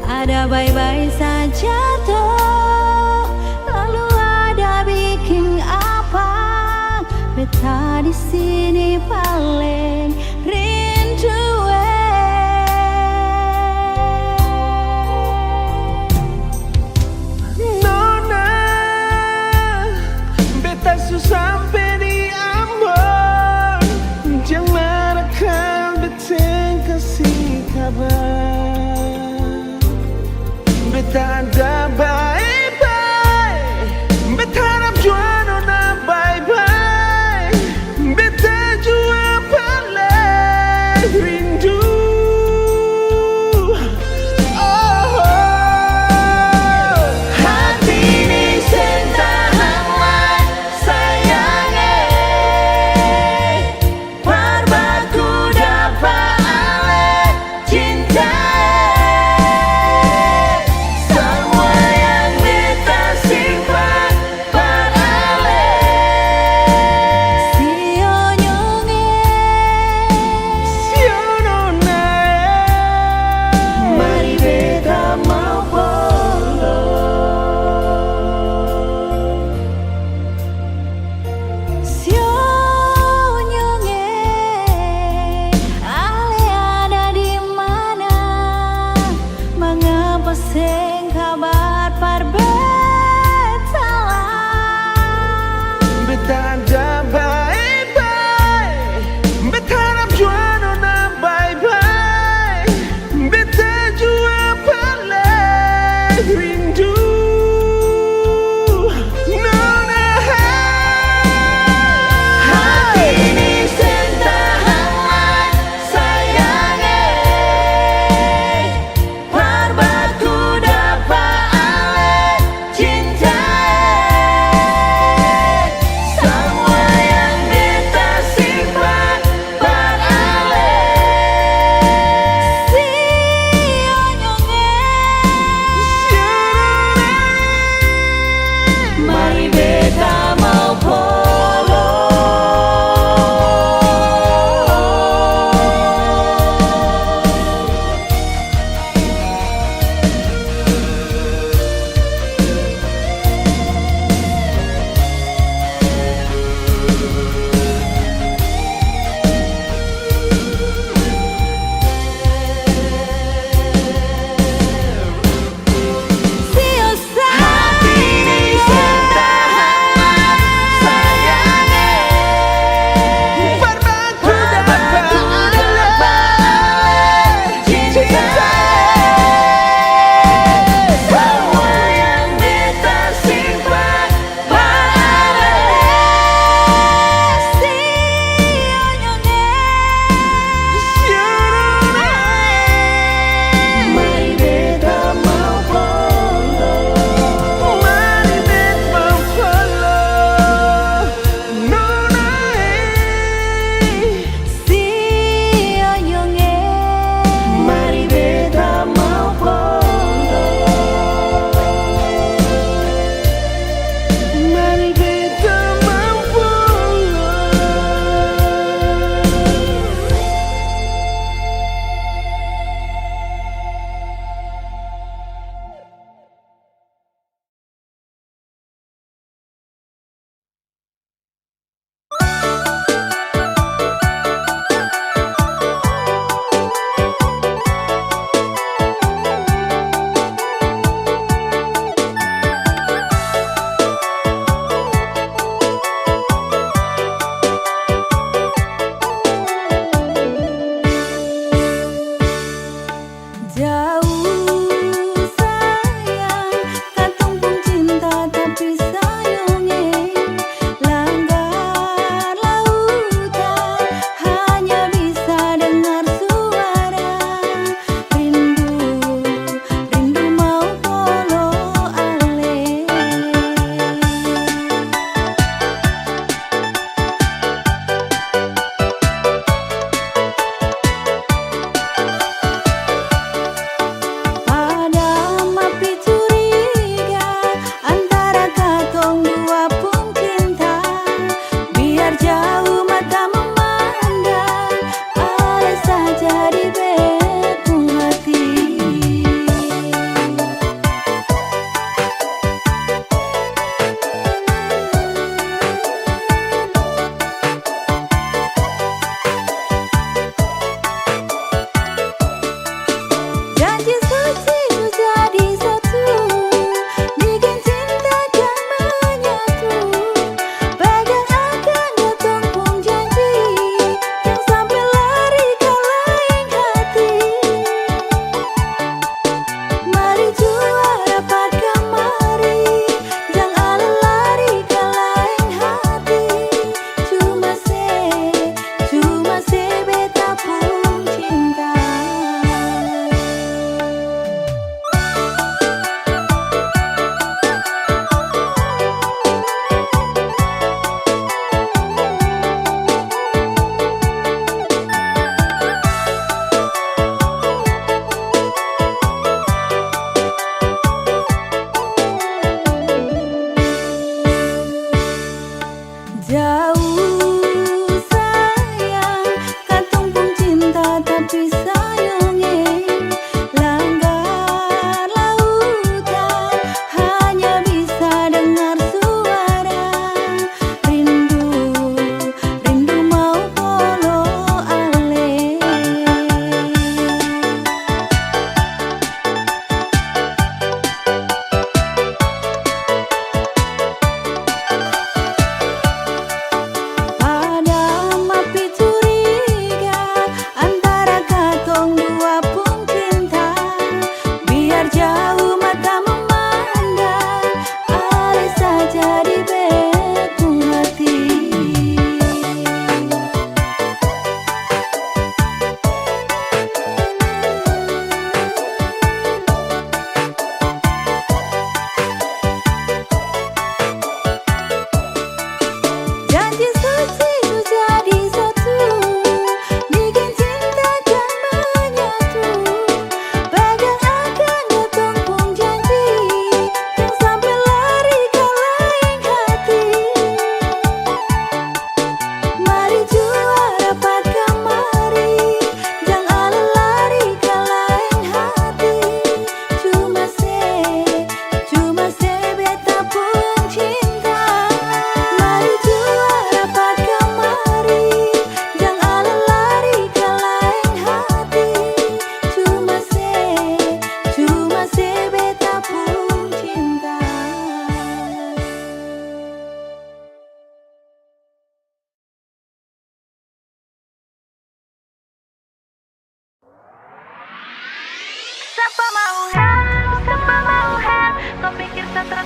Ada baik-baik saja tuh, lalu ada bikin apa? Beta di sini paling rindu. Nona, beta susah sampai di Ambon. Jangan akan beteng kasih kabar. Beta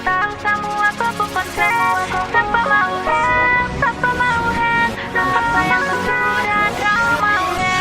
tahu semua kau pun konsep. Tanpa mau hand, tanpa mau hand. Nampak sayangku sudah kau mau hand.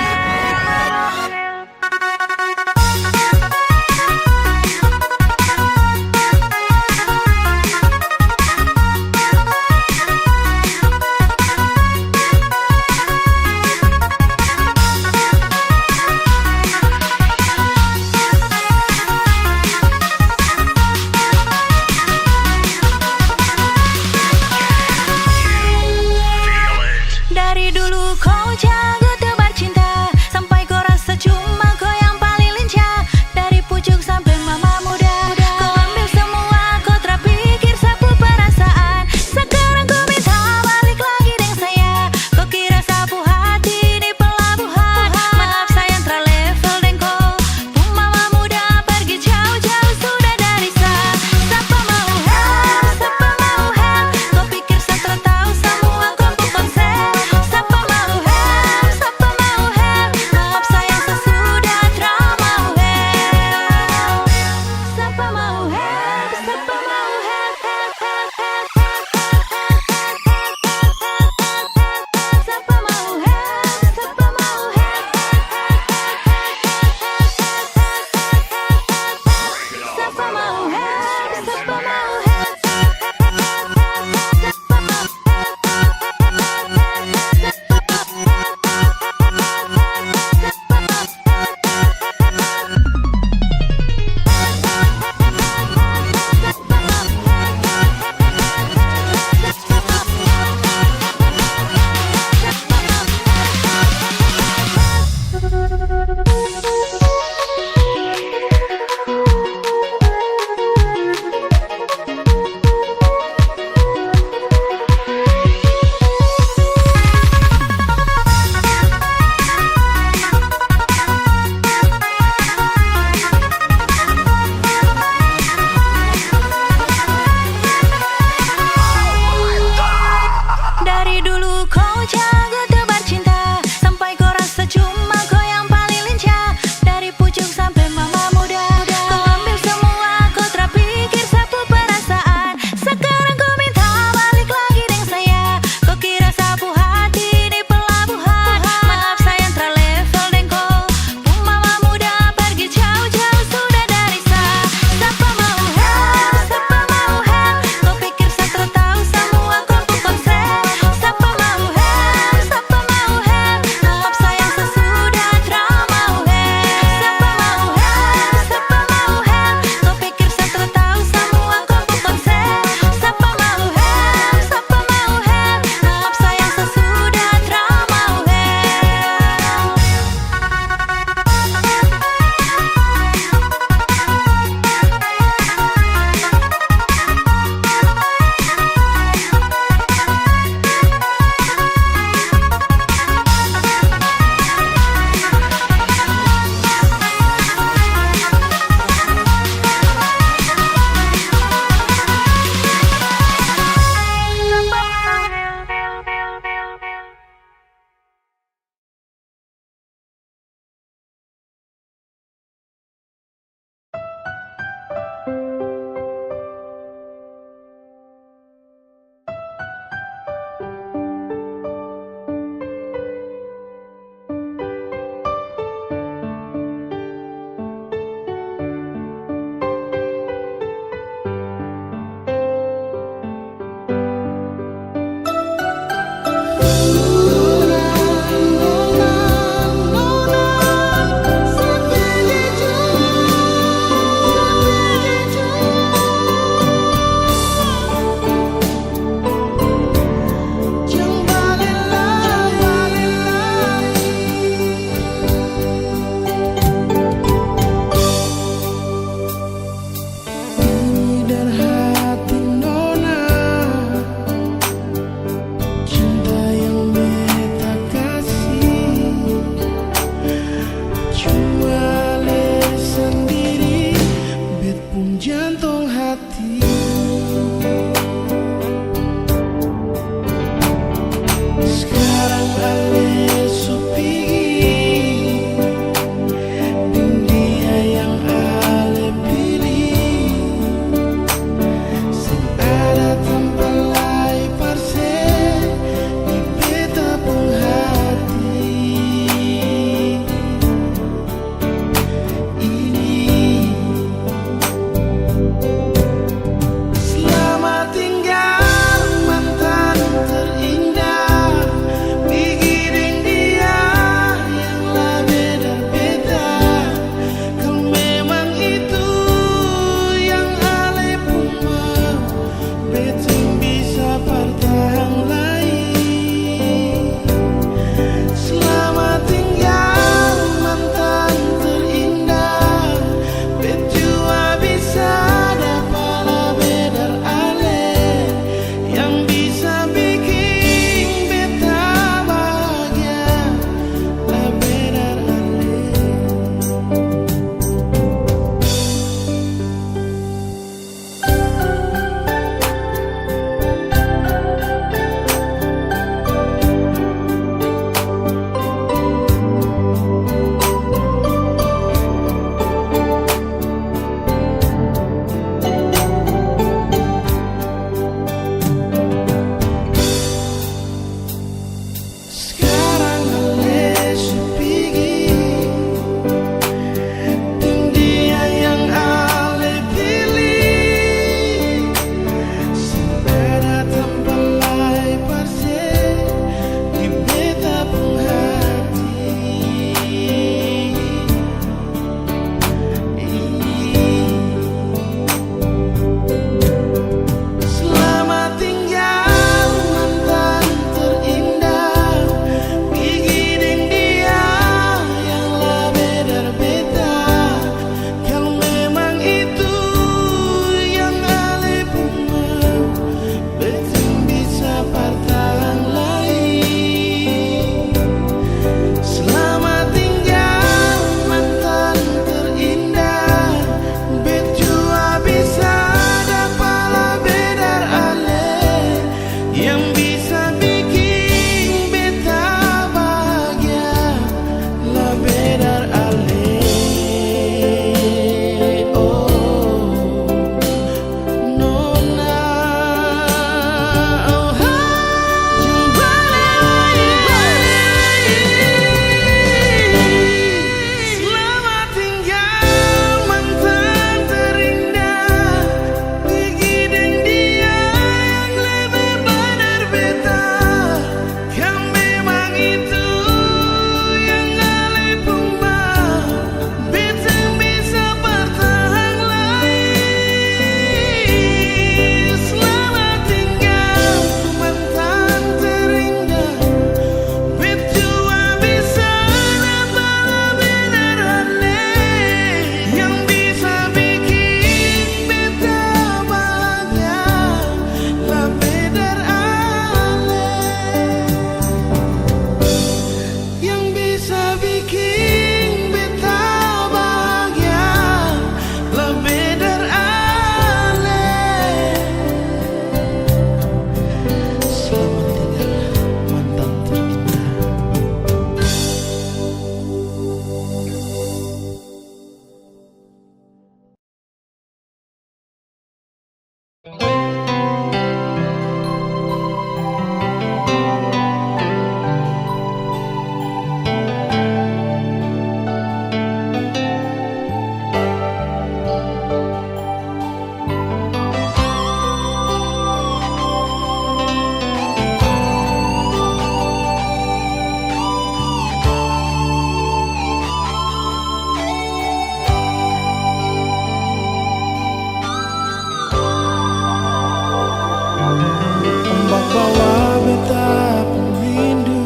bawa beta rindu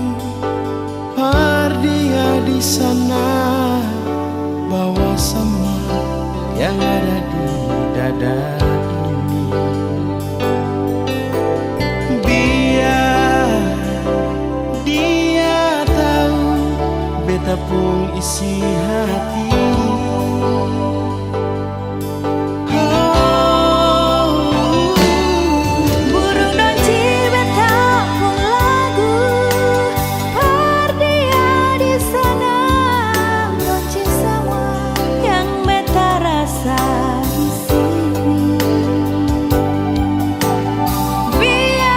par dia di sana, bawa semua yang ada di dada ini. Biar dia tahu beta pun isi hati. Burung donci beta pun lagu par dia di sana, donci semua yang beta rasa di sini. Biar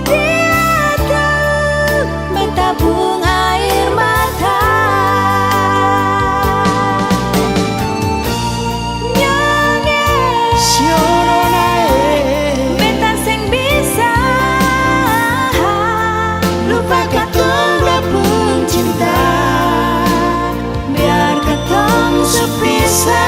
dia tahu beta bung air mata. Nyanyi Siono nae beta sing bisa lupa katong berpun cinta, biar katong sepisah.